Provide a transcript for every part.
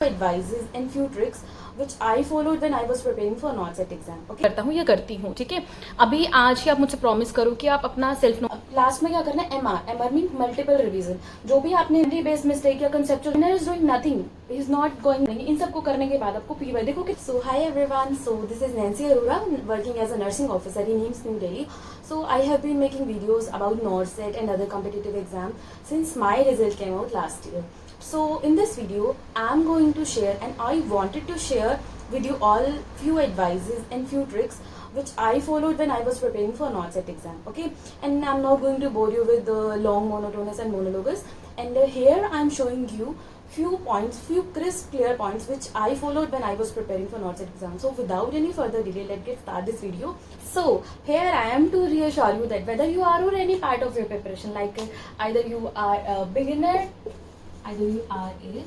advices and few tricks which I followed when I was preparing for NORCET exam. Okay. करता हूँ या करती हूँ, ठीक है। अभी आज ही आप मुझसे प्रॉमिस करो कि आप अपना सेल्फ लास्ट में क्या करना है, एमआर मीन मल्टीपल रिवीजन। जो भी आपने बेस्ड मिस्टेक या conceptual is doing nothing, is not going, इन सबको करने के बाद आपको पीवाई देखो कि so hi everyone, so this is Nancy Arora working as a nursing officer in AIIMS New Delhi. So I have been making videos about NORCET and other competitive exam since my result came out last year. So in this video I am going to share, and I wanted to share with you all few advices and few tricks which I followed when I was preparing for NORCET exam. Okay, and I'm not going to bore you with the long monotonous and monologues, and here I'm showing you few points, few crisp clear points which I followed when I was preparing for NORCET exam. So without any further delay, let's get start this video. So here I am to reassure you that whether you are or any part of your preparation, like either you are a beginner, either you are a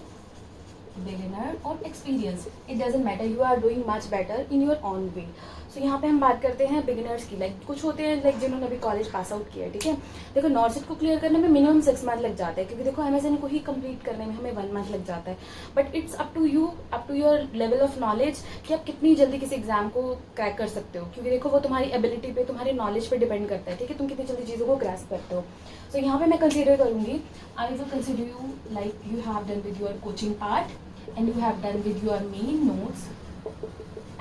beginner or experienced, it doesn't matter, you are doing much better in your own way. So यहाँ पे हम बात करते हैं beginners की, like कुछ होते हैं लाइक जिन्होंने अभी कॉलेज पास आउट किया है, ठीक है। देखो NORCET को क्लियर करने में मिनिमम 6 मंथ लग जाता है, क्योंकि देखो MSN को ही कंप्लीट करने में हमें 1 मंथ लग जाता है। But it's up to you, up to your level of knowledge कि आप कितनी जल्दी किसी एग्जाम को क्रैक कर सकते हो, क्योंकि देखो वो तुम्हारी एबिलिटी पे, तुम्हारे नॉलेज पे डिपेंड करता है, ठीक है, तुम कितनी जल्दी चीज़ों को ग्रैस्प करते हो। सो यहाँ पे मैं कंसिडर करूँगी, I will consider you like you have done with your coaching part and you have done with your main notes,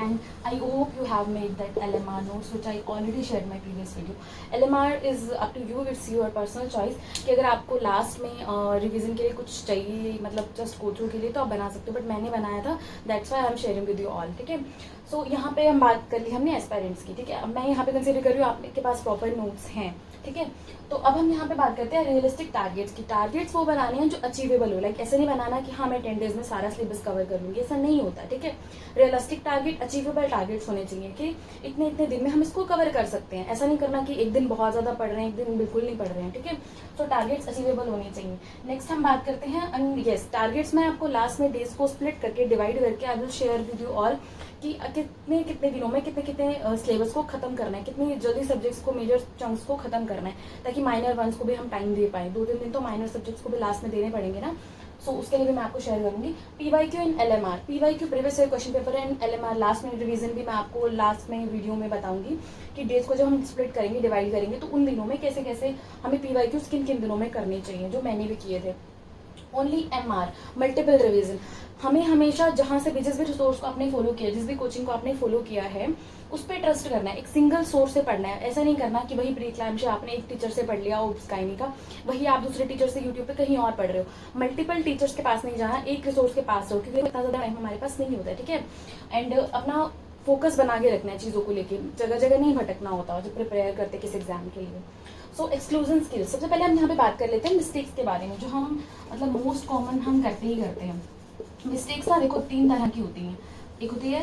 and I hope you have made that LMR notes which I already shared my previous video. LMR is up to you, it's your personal choice कि अगर आपको last में revision के लिए कुछ चाहिए, मतलब just go through के लिए, तो आप बना सकते हो, बट मैंने बनाया था, that's why I am sharing with you all, ठीक है। सो यहाँ पे हम बात कर ली हमने एस्पायरेंट्स की, ठीक है। अब मैं यहाँ पे कंसिडर कर रही हूँ आपके पास प्रॉपर नोट्स हैं, ठीक है। तो अब हम यहाँ पे बात करते हैं रियलिस्टिक टारगेट्स की। टारगेट्स वो बनाने हैं जो अचीवेबल हो, लाइक ऐसे नहीं बनाना कि हाँ मैं 10 डेज में सारा सिलेबस कवर कर लूँगी, ऐसा नहीं होता, ठीक है। रियलिस्टिक टारगेट, अचीवेबल टारगेट्स होने चाहिए कि इतने इतने दिन में हम इसको कवर कर सकते हैं। ऐसा नहीं करना कि एक दिन बहुत ज़्यादा पढ़ रहे हैं, एक दिन बिल्कुल नहीं पढ़ रहे हैं, ठीक है। तो टारगेट्स अचीवेबल होने चाहिए। नेक्स्ट हम बात करते हैं यस टारगेट्स में आपको लास्ट में डेज को स्प्लिट करके, डिवाइड करके I will share with you all कि कितने कितने दिनों में कितने कितने सिलेबस को खत्म करना है, कितनी जल्दी सब्जेक्ट्स को, मेजर चंक्स को खत्म करना है, ताकि माइनर वंस को भी हम टाइम दे पाए। 2-3 दिन तो माइनर सब्जेक्ट्स को भी लास्ट में देने पड़ेंगे ना। सो उसके लिए भी मैं आपको शेयर करूंगी PYQ and LMR। PYQ previous year question paper and LMR last में रिवीजन भी मैं आपको लास्ट में वीडियो में बताऊंगी कि डेज को जब हम स्प्लिट करेंगे, डिवाइड करेंगे, तो उन दिनों में कैसे कैसे हमें PYQ किन किन दिनों में करने चाहिए, जो मैंने भी किए थे। ओनली MR मल्टीपल रिवीजन, हमें हमेशा जहाँ से भी, जिस भी सोर्स को आपने फॉलो किया, जिस भी कोचिंग को आपने फॉलो किया है, उस पर ट्रस्ट करना है, एक सिंगल सोर्स से पढ़ना है। ऐसा नहीं करना कि वही प्री क्लैम्स आपने एक टीचर से पढ़ लिया गायनी का, वही आप दूसरे टीचर से यूट्यूब पे कहीं और पढ़ रहे हो। मल्टीपल टीचर्स के पास नहीं जाना, एक रिसोर्स के पास रहो, क्योंकि इतना ज़्यादा टाइम हमारे पास नहीं होता है, ठीक है। एंड अपना फोकस बना के रखना है चीज़ों को लेके, जगह जगह नहीं भटकना होता जब प्रिपेयर करते किस एग्जाम के लिए। सो एक्सक्लूजन स्किल्स, सबसे पहले हम यहाँ पे बात कर लेते हैं मिस्टेक्स के बारे में, जो हम मतलब मोस्ट कॉमन हम करते ही करते हैं। मिस्टेक्स ना देखो 3 तरह की होती हैं, एक होती है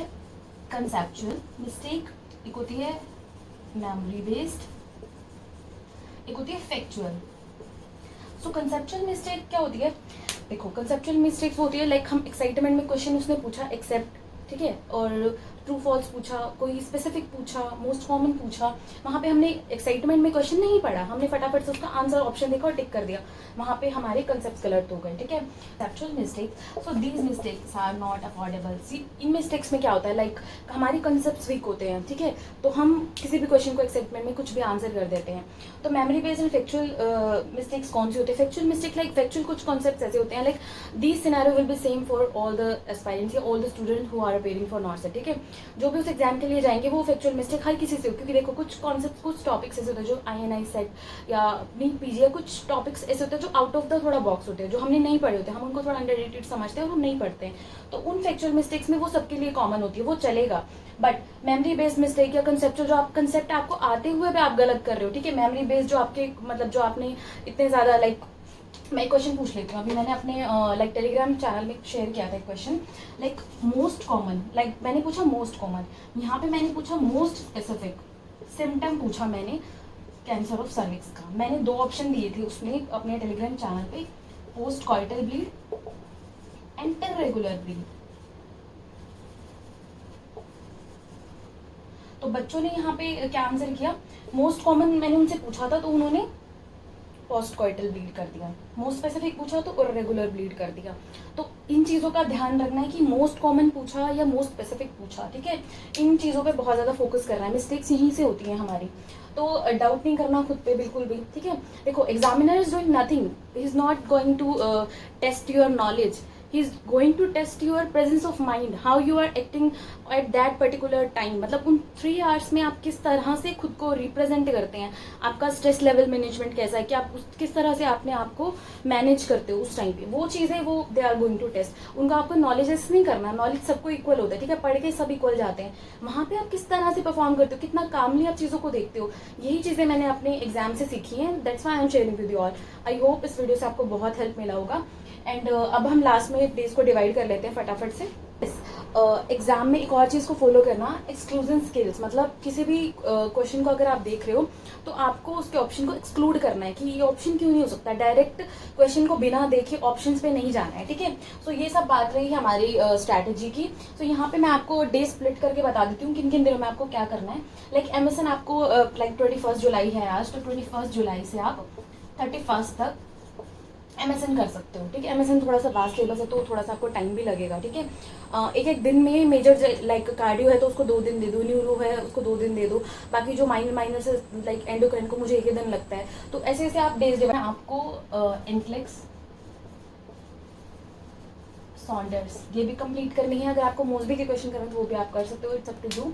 कंसेप्चुअल मिस्टेक, एक होती है मेमोरी बेस्ड, एक होती है फैक्चुअल। सो कंसेप्चुअल मिस्टेक क्या होती है, देखो कंसेप्चुअल मिस्टेक्स होती है लाइक हम एक्साइटमेंट में क्वेश्चन उसने पूछा, एक्सेप्ट, ठीक है, और ट्रू फॉल्स पूछा, कोई स्पेसिफिक पूछा, मोस्ट कॉमन पूछा, वहाँ पे हमने एक्साइटमेंट में क्वेश्चन नहीं पढ़ा, हमने फटाफट से उसका आंसर ऑप्शन देखा और टिक कर दिया, वहाँ पे हमारे कंसेप्ट गलत हो गए, ठीक है। Actual mistakes, so these mistakes are not affordable. See इन मिस्टेक्स में क्या होता है, लाइक हमारे कंसेप्ट वीक होते हैं, ठीक है, तो हम किसी भी क्वेश्चन को एक्साइटमेंट में कुछ भी आंसर कर देते हैं। तो memory based and factual mistakes कौन सी होती है, फैक्चुअल मिस्टेक लाइक फैक्चुअल कुछ कॉन्सेप्ट ऐसे होते हैं like these scenario will be same for all the aspirants या all the student who are appearing for NORCET, ठीक है। जो भी उस एग्जाम के लिए जाएंगे वो फैक्चुअल मिस्टेक हर किसी से हो, क्योंकि देखो कुछ कॉन्सेप्ट, कुछ टॉपिक्स ऐसे होते हैं जो INI सेट या नीट PG या कुछ टॉपिक्स ऐसे होते हैं जो आउट ऑफ द थोड़ा बॉक्स होते हैं, जो हमने नहीं पढ़े होते हैं, हम उनको थोड़ा अंडररेटेड समझते हैं और हम नहीं पढ़ते हैं। तो उन फैक्चुअल मिस्टेक्स में वो सबके लिए कॉमन होती है, वो चलेगा। बट मेमोरी बेस्ड मिस्टेक या कंसेप्चुअल, जो आप कंसेप्ट आपको आते हुए भी आप गलत कर रहे हो, ठीक है, मेमोरी बेस्ड जो आपके मतलब जो आपने इतने ज्यादा लाइक, मैं एक क्वेश्चन पूछ लेती हूँ, अभी मैंने अपने लाइक टेलीग्राम चैनल में शेयर किया था एक question, like most common, like मैंने पूछा मोस्ट कॉमन, यहाँ पे मैंने पूछा मोस्ट स्पेसिफिक सिम्टम पूछा मैंने कैंसर ऑफ सर्विक्स का। मैंने 2 ऑप्शन दिए थे उसमें अपने टेलीग्राम चैनल पे, post coital bleed and irregular bleed. तो बच्चों ने यहाँ पे क्या आंसर किया, मोस्ट कॉमन मैंने उनसे पूछा था, तो उन्होंने पोस्ट कॉइटल ब्लीड कर दिया, मोस्ट स्पेसिफिक पूछा तो इरेगुलर ब्लीड कर दिया। तो इन चीज़ों का ध्यान रखना है कि मोस्ट कॉमन पूछा या मोस्ट स्पेसिफिक पूछा, ठीक है। इन चीज़ों पे बहुत ज़्यादा फोकस करना है, मिस्टेक्स यहीं से होती हैं हमारी। तो डाउट नहीं करना खुद पे बिल्कुल भी, ठीक है। देखो, examiner is doing nothing, he is not going to test your knowledge, he is going to test your presence of mind, how you are acting at that particular time। मतलब उन 3 hours में आप किस तरह से खुद को रिप्रेजेंट करते हैं, आपका स्ट्रेस लेवल मैनेजमेंट कैसा है, कि आप किस तरह से अपने आप को मैनेज करते हो उस टाइम पे, वो चीज़ें वो they are going to test. उनका आपको नॉलेज ऐसे नहीं करना, नॉलेज सबको इक्वल होता है, ठीक है, पढ़ के सब इक्वल जाते हैं। वहाँ पे आप किस तरह से परफॉर्म करते हो, कितना कामली आप चीज़ों को देखते हो, यही चीज़ें मैंने अपने एग्जाम से सीखी हैं। That's why I am sharing with you all. I hope इस वीडियो से आपको बहुत हेल्प मिला होगा। एंड अब हम लास्ट में डेज को डिवाइड कर लेते हैं फटाफट से। एग्जाम में एक और चीज़ को फॉलो करना, एक्सक्लूजन स्किल्स। मतलब किसी भी क्वेश्चन को अगर आप देख रहे हो तो आपको उसके ऑप्शन को एक्सक्लूड करना है कि ये ऑप्शन क्यों नहीं हो सकता, डायरेक्ट क्वेश्चन को बिना देखे ऑप्शंस पे नहीं जाना है, ठीक है। सो ये सब बात रही हमारी स्ट्रैटेजी की। सो यहाँ पे मैं आपको डे स्प्लिट करके बता देती हूँ किन किन दिनों में आपको क्या करना है। लाइक एमएसएन आपको लाइक 21 जुलाई है आज, तो 21 जुलाई से आप 31 तक एमएसएन कर सकते हो, ठीक है। एमएसएन थोड़ा सा वास्ट सिलेबस है तो थोड़ा सा आपको टाइम भी लगेगा, ठीक है। एक एक दिन में मेजर लाइक कार्डियो है तो उसको 2 दिन दे दो, न्यूरो है उसको 2 दिन दे दो, बाकी जो माइनर से लाइक एंडोक्राइन को मुझे 1 दिन लगता है। तो ऐसे ऐसे आप डेज डिवाइड। आपको इनफ्लेक्स सॉन्डर्स ये भी कंप्लीट करनी है। अगर आपको मोस्बी के क्वेश्चन करना है तो वो भी आप कर सकते हो, it's up to you.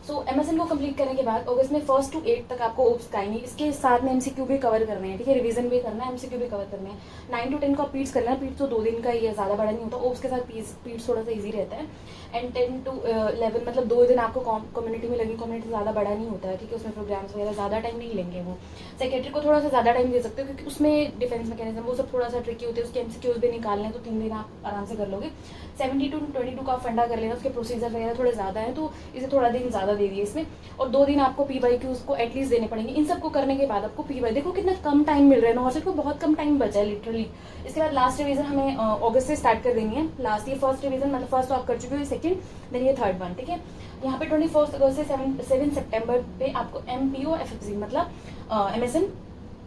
So MSN को कंप्लीट करने के बाद अगस्त में 1 to 8 तक आपको ओप्स गाएंगे, इसके साथ में एमसीक्यू भी कवर करने हैं, ठीक है। रिवीजन भी करना है, एमसीक्यू भी कवर करने हैं। 9 to 10 को पीट्स करना है, पीट्स तो 2 दिन का ही है, ज़्यादा बड़ा नहीं होता। ओप्स के साथ पीट्स थोड़ा सा ईजी रहता है। एंड 10 to 11 मतलब 2 दिन आपको कम्युनिटी में लगी, कम्युनिटी ज़्यादा बड़ा नहीं होता है, ठीक है। उसमें प्रोग्राम्स वगैरह ज़्यादा टाइम नहीं लेंगे वो। सेक्रेटरी को थोड़ा सा ज़्यादा टाइम दे सकते हो क्योंकि उसमें डिफेंस मैकेनिज्म वो सब थोड़ा सा ट्रिकी होते हैं, उसके एमसीक्यूज भी निकालने हैं, तो 3 दिन आप आराम से कर लोगे। 70 to 22 का फंडा कर लेना, उसके प्रोसीजर वगैरह थोड़े ज़्यादा हैं तो इसे थोड़ा दिन ज़्यादा दे दिए इसमें। और 2 दिन आपको पीवाईक्यूज को एटलीस्ट देने पड़ेंगे। इन सबको करने के बाद आपको पीवाई, देखो कितना कम टाइम मिल रहा है, नॉर्मल को बहुत कम टाइम बचा है लिटरली। इसके बाद लास्ट रिवीजन हमें अगस्त से स्टार्ट कर देनी है। लास्ट ये फर्स्ट रिवीजन मतलब फर्स्ट तो आप कर चुके हो, सेकंड देन ये थर्ड वन, ठीक है। यहाँ पे 21 अगस्त से 7 सितंबर पे आपको एमपीओ एफएफजी मतलब एमएसएन,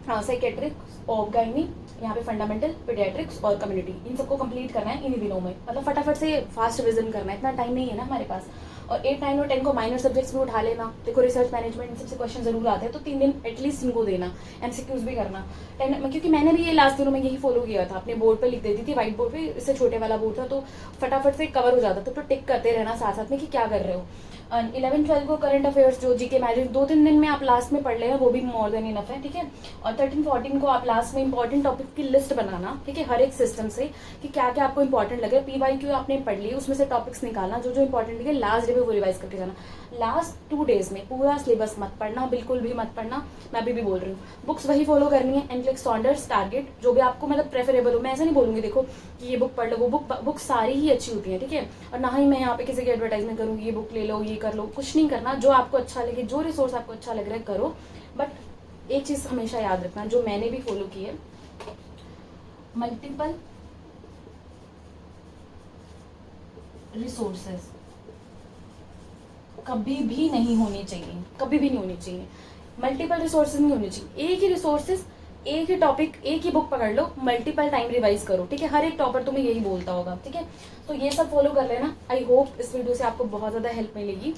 साइकेट्रिक और गाइनी, यहाँ पे फंडामेंटल, पीडियाट्रिक्स और कम्युनिटी, इन सबको कंप्लीट करना है इन्हीं दिनों में। मतलब फटाफट से फास्ट रिवीजन करना है, इतना टाइम नहीं है ना हमारे पास। और 8, 9 और 10 को माइनर सब्जेक्ट्स भी उठा लेना। देखो रिसर्च मैनेजमेंट इन सबसे क्वेश्चन जरूर आते हैं तो 3 दिन एटलीस्ट इनको देना, एमसीक्यूज भी करना। 10 क्योंकि मैंने भी ये लास्ट दिनों में यही फॉलो किया था, अपने बोर्ड पे लिख देती थी, व्हाइट बोर्ड पे, इससे छोटे वाला बोर्ड था तो फटाफट से कवर हो जाता था। तो टिक करते रहना साथ साथ में कि क्या कर रहे हो। 11-12 को करंट अफेयर्स जो जीके मैजिक 2-3 दिन में आप लास्ट में पढ़ लेना, वो भी मोर देन इनफ है, ठीक है। और 13-14 को आप लास्ट में इंपॉर्टेंट टॉपिक की लिस्ट बनाना, ठीक है, हर एक सिस्टम से कि क्या क्या आपको इंपॉर्टेंट लगे। पीवाईक्यू आपने पढ़ ली, उसमें से टॉपिक्स निकालना जो जो इंपॉर्टेंट लगे, लास्ट डे में वो रिवाइज करके जाना। लास्ट 2 डेज में पूरा सिलेबस मत पढ़ना, बिल्कुल भी मत पढ़ना, मैं अभी भी बोल रही हूँ। बुक्स वही फॉलो करनी है, एनफ्लेक्स, सॉन्डर्स, टारगेट, जो भी आपको मतलब प्रेफरेबल हो। मैं ऐसा नहीं बोलूँगी देखो कि ये बुक पढ़ लो, वो बुक सारी ही अच्छी होती है, ठीक है। और ना ही मैं यहाँ पे किसी की एडवर्टाइजमेंट करूँगी ये बुक ले लो, ये कर लो, कुछ नहीं करना। जो आपको अच्छा लगे, जो रिसोर्स आपको अच्छा लग रहा है करो। बट एक चीज़ हमेशा याद रखना जो मैंने भी फॉलो की है, मल्टीपल रिसोर्सेज कभी भी नहीं होनी चाहिए, कभी भी नहीं होनी चाहिए। मल्टीपल रिसोर्सेज नहीं होनी चाहिए, एक ही रिसोर्सेज, एक ही टॉपिक, एक ही बुक पकड़ लो, मल्टीपल टाइम रिवाइज करो, ठीक है। हर एक टॉपर तुम्हें यही बोलता होगा, ठीक है। तो ये सब फॉलो कर लेना। आई होप इस वीडियो से आपको बहुत ज़्यादा हेल्प मिलेगी।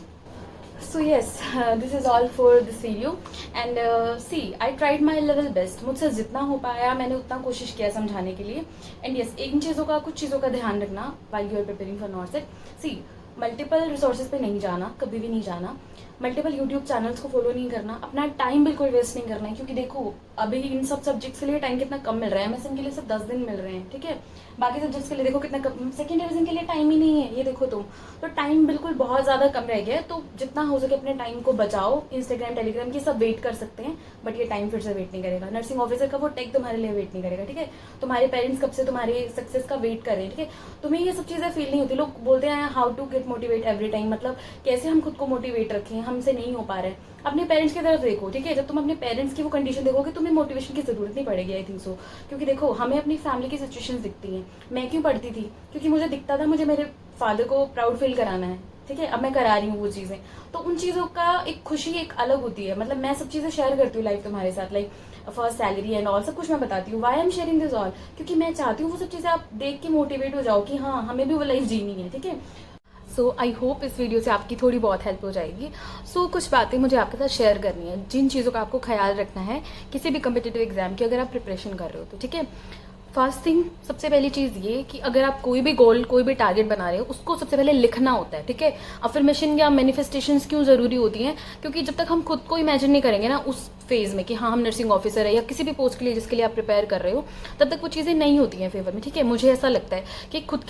So yes, this is all for this video and see I tried my level best. मुझसे जितना हो पाया मैंने उतना कोशिश किया समझाने के लिए। एंड येस, इन चीज़ों का, कुछ चीज़ों का ध्यान रखना while you are preparing for NET SET. See, multiple resources पे नहीं जाना, कभी भी नहीं जाना। मल्टीपल यूट्यूब चैनल्स को फॉलो नहीं करना, अपना टाइम बिल्कुल वेस्ट नहीं करना है। क्योंकि देखो अभी इन सब सब्जेक्ट्स के लिए टाइम कितना कम मिल रहा है, एमएसएन के लिए सिर्फ 10 दिन मिल रहे हैं, ठीक है। बाकी सब्जेक्ट्स के लिए देखो कितना कम, सेकेंड डिवीजन के लिए टाइम ही नहीं है, ये देखो तुम। तो टाइम बिल्कुल बहुत ज़्यादा कम रह गया है। तो जितना हो सके अपने टाइम को बचाओ। इंस्टाग्राम, टेलीग्राम की सब वेट कर सकते हैं बट ये टाइम फिर से वेट नहीं करेगा। नर्सिंग ऑफिसर का वो टेक तुम्हारे लिए वेट नहीं करेगा, ठीक है। तुम्हारे पेरेंट्स कब से तुम्हारे सक्सेस का वेट कर रहे हैं, ठीक है। तुम्हें ये सब चीज़ें फील नहीं होती। लोग बोलते हैं how to get motivate every time, मतलब कैसे हम खुद को मोटिवेट रखें, हमसे नहीं हो पा रहा है। अपने पेरेंट्स की तरफ देखो, ठीक है। जब तुम अपने पेरेंट्स की वो कंडीशन देखोगे तुम्हें मोटिवेशन की जरूरत नहीं पड़ेगी, आई थिंक सो। क्योंकि देखो हमें अपनी फैमिली की सिचुएशंस दिखती हैं। मैं क्यों पढ़ती थी? क्योंकि मुझे दिखता था मुझे मेरे फादर को प्राउड फील कराना है, ठीक है, अब मैं करा रही हूँ वो चीज़ें, तो उन चीज़ों का एक खुशी एक अलग होती है। मतलब मैं सब चीज़ें शेयर करती हूँ लाइफ तुम्हारे साथ, like first salary and all सब कुछ मैं बताती हूँ। Why I am sharing this all, क्योंकि मैं चाहती हूँ वो सब चीज़ें आप देख के मोटिवेट हो जाओ कि हाँ हमें भी वो लाइफ जीनी है, ठीक है। सो आई होप इस वीडियो से आपकी थोड़ी बहुत हेल्प हो जाएगी। सो कुछ बातें मुझे आपके साथ शेयर करनी है जिन चीज़ों का आपको ख्याल रखना है किसी भी कम्पिटिटिव एग्जाम की अगर आप प्रिपरेशन कर रहे हो तो, ठीक है। फर्स्ट थिंग, सबसे पहली चीज़ ये कि अगर आप कोई भी गोल कोई भी टारगेट बना रहे हो उसको सबसे पहले लिखना होता है, ठीक है। अफर्मेशन या मैनिफेस्टेशंस क्यों ज़रूरी होती हैं, क्योंकि जब तक हम खुद को इमेजिन नहीं करेंगे ना उस फेज़ में कि हाँ हम नर्सिंग ऑफिसर है या किसी भी पोस्ट के लिए जिसके लिए आप प्रिपेयर कर रहे हो, तब तक वो चीज़ें नहीं होती हैं फेवर में, ठीक है। मुझे ऐसा लगता है कि खुद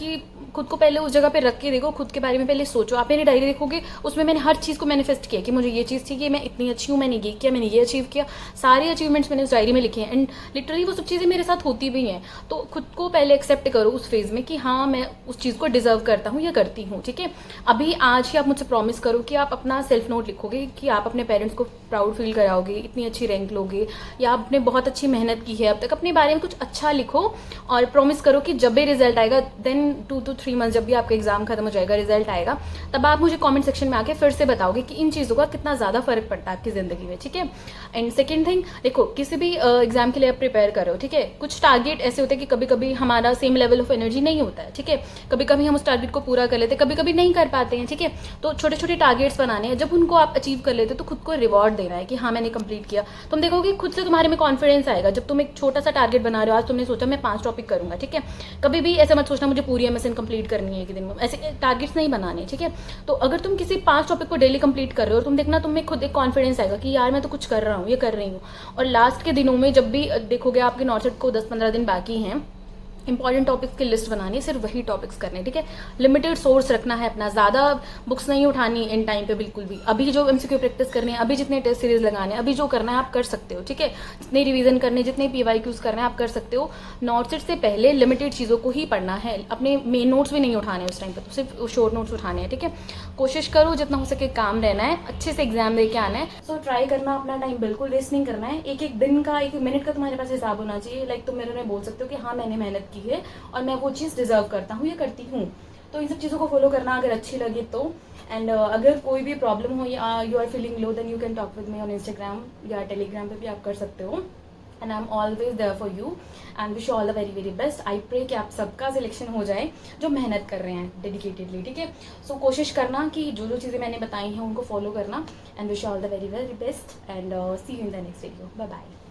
को पहले उस जगह पे रख के देखो, खुद के बारे में पहले सोचो। आप मेरी डायरी देखोगे उसमें मैंने हर चीज़ को मैनिफेस्ट किया कि मुझे ये चीज़ चाहिए, मैं इतनी अच्छी हूँ, मैंने ये किया, मैंने ये अचीव किया, सारे अचीवमेंट्स मैंने उस डायरी में लिखे हैं एंड लिटरली वो सब चीज़ें मेरे साथ होती भी हैं। तो खुद को पहले एक्सेप्ट करो उस फेज़ में कि हाँ मैं उस चीज़ को डिजर्व करता हूँ या करती हूँ, ठीक है। अभी आज ही आप मुझसे प्रॉमिस करो कि आप अपना सेल्फ नोट लिखोगे कि आप अपने पेरेंट्स को प्राउड फील कराओगे, इतनी अच्छी रैंक लोगे या आपने बहुत अच्छी मेहनत की है अब तक, अपने बारे में कुछ अच्छा लिखो और प्रॉमिस करो कि जब भी रिजल्ट आएगा देन 2 to 3 मंथ जब भी आपका एग्जाम खत्म हो जाएगा, रिजल्ट आएगा, तब आप मुझे कमेंट सेक्शन में आके फिर से बताओगे कि इन चीज़ों का कितना ज़्यादा फर्क पड़ता है आपकी ज़िंदगी में, ठीक है। एंड सेकेंड थिंग, देखो किसी भी एग्जाम के लिए आप प्रिपेयर कर रहे हो, ठीक है। कुछ टारगेट ऐसे होते हैं कि कभी कभी हमारा सेम लेवल ऑफ एनर्जी नहीं होता है, ठीक है। कभी कभी हम उस टारगेट को पूरा कर लेते हैं, कभी कभी नहीं कर पाते हैं, ठीक है। तो छोटे छोटे टारगेट्स बनाने हैं, जब उनको आप अचीव कर लेते हो तो खुद को रिवॉर्ड देना है कि हाँ मैंने कंप्लीट किया। तुम देखोगे खुद से तुम्हारे में कॉन्फिडेंस आएगा जब तुम एक छोटा सा टारगेट बना रहे हो। आज तुमने सोचा मैं 5 टॉपिक करूंगा, ठीक है। कभी भी ऐसा मत सोचना मुझे पूरी एमएसएन कंप्लीट करनी है एक दिन में, ऐसे टारगेट्स नहीं बनाने, ठीक है। तो अगर तुम किसी 5 टॉपिक को डेली कंप्लीट कर रहे हो तुम देखना तुम्हें खुद एक कॉन्फिडेंस आएगा कि यार मैं तो कुछ कर रहा हूँ, ये कर रही हूँ। और लास्ट के दिनों में जब भी देखोगे आपके नॉर्सेट को 10-15 दिन बाकी हैं, इंपॉर्टेंट टॉपिक्स की लिस्ट बनानी है, सिर्फ वही टॉपिक्स करने, ठीक है। लिमिटेड सोर्स रखना है अपना, ज़्यादा बुक्स नहीं उठानी इन टाइम पे बिल्कुल भी। अभी जो एमसीक्यू प्रैक्टिस करनी है, अभी जितने टेस्ट सीरीज लगाने हैं, अभी जो करना है आप कर सकते हो, ठीक है। जितने रिवीजन करने, जितने पीवाईक्यूज करना है आप कर सकते हो। नोट्स से पहले लिमिटेड चीज़ों को ही पढ़ना है, अपने मेन नोट्स भी नहीं उठाने उस टाइम पर, तो सिर्फ शॉर्ट नोट्स उठाने हैं, ठीक है। कोशिश करो जितना हो सके काम रहना है, अच्छे से एग्जाम दे के आना है। सो ट्राई करना, अपना टाइम बिल्कुल वेस्ट नहीं करना है। एक एक दिन का, एक एक मिनट का तुम्हारे पास हिसाब होना चाहिए। लाइक तुम मेरे में बोल सकते हो कि हाँ मैंने मेहनत की है और मैं वो चीज़ डिजर्व करता हूँ या करती हूँ। तो इन सब चीज़ों को फॉलो करना अगर अच्छी लगे तो। एंड अगर कोई भी प्रॉब्लम हो या you are feeling low then you can talk with me on Instagram या टेलीग्राम पे भी आप कर सकते हो। And I am always there for you and wish all the very very best. I pray कि आप सबका सिलेक्शन हो जाए जो मेहनत कर रहे हैं डेडिकेटेडली, ठीक है। सो कोशिश करना कि जो जो चीज़ें मैंने बताई हैं उनको फॉलो करना and wish all the very very best and see you in the next video. Bye bye.